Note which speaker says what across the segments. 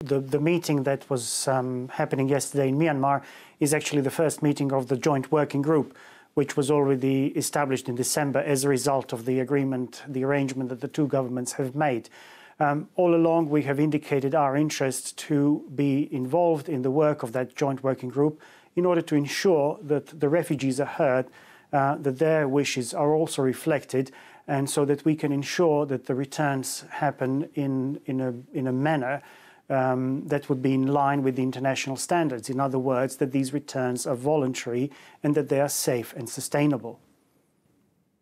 Speaker 1: The meeting that was happening yesterday in Myanmar is actually the first meeting of the joint working group, which was already established in December as a result of the agreement, the arrangement that the two governments have made. All along, we have indicated our interest to be involved in the work of that joint working group in order to ensure that the refugees are heard, that their wishes are also reflected, and so that we can ensure that the returns happen in a manner that would be in line with the international standards. In other words, that these returns are voluntary and that they are safe and sustainable.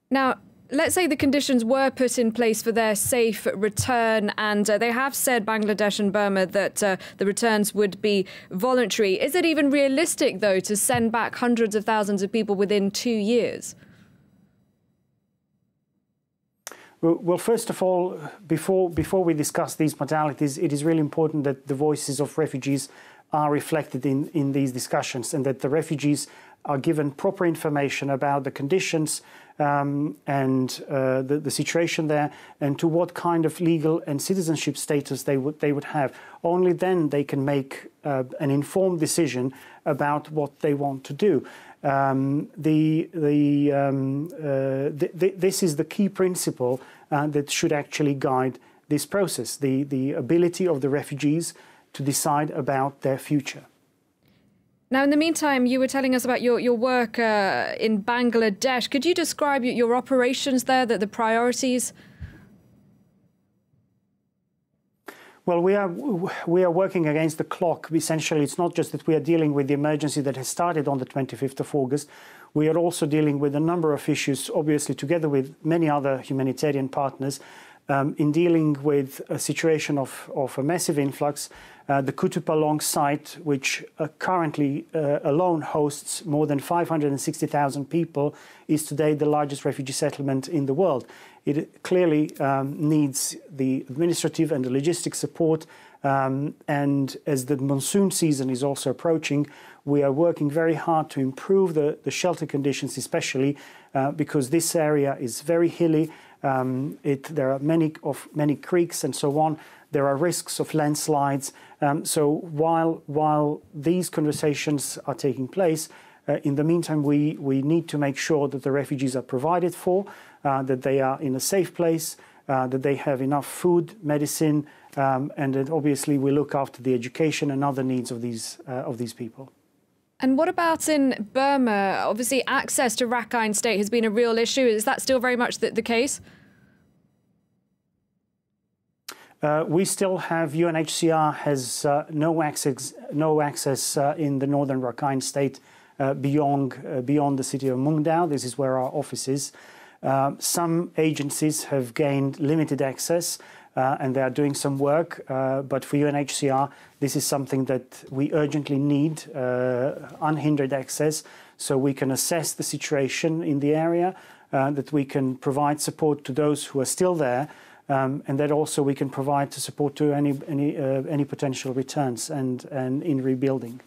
Speaker 2: Now, let's say the conditions were put in place for their safe return, and they have said, Bangladesh and Burma, that the returns would be voluntary. Is it even realistic, though, to send back hundreds of thousands of people within 2 years?
Speaker 1: Well, first of all, before we discuss these modalities, it is really important that the voices of refugees are reflected in these discussions, and that the refugees are given proper information about the conditions and the situation there, and to what kind of legal and citizenship status they would have. Only then they can make an informed decision about what they want to do. This is the key principle that should actually guide this process, the ability of the refugees to decide about their future.
Speaker 2: Now, in the meantime, you were telling us about your work in Bangladesh. Could you describe your operations there, the priorities?
Speaker 1: Well, we are working against the clock. Essentially, it's not just that we are dealing with the emergency that has started on the 25th of August. We are also dealing with a number of issues, obviously, together with many other humanitarian partners, in dealing with a situation of a massive influx. The Kutupalong site, which currently alone hosts more than 560,000 people, is today the largest refugee settlement in the world. It clearly needs the administrative and the logistic support, and as the monsoon season is also approaching, we are working very hard to improve the shelter conditions, especially because this area is very hilly. There are many creeks and so on. There are risks of landslides. So while these conversations are taking place, in the meantime, we need to make sure that the refugees are provided for, that they are in a safe place, that they have enough food, medicine, and that obviously we look after the education and other needs of these people.
Speaker 2: And what about in Burma? Obviously, access to Rakhine State has been a real issue. Is that still very much the case?
Speaker 1: We still have, UNHCR has no access in the northern Rakhine State beyond the city of Mungdao. This is where our office is. Some agencies have gained limited access and they are doing some work, but for UNHCR, this is something that we urgently need, unhindered access, so we can assess the situation in the area, that we can provide support to those who are still there, and that also we can provide support to any potential returns and in rebuilding.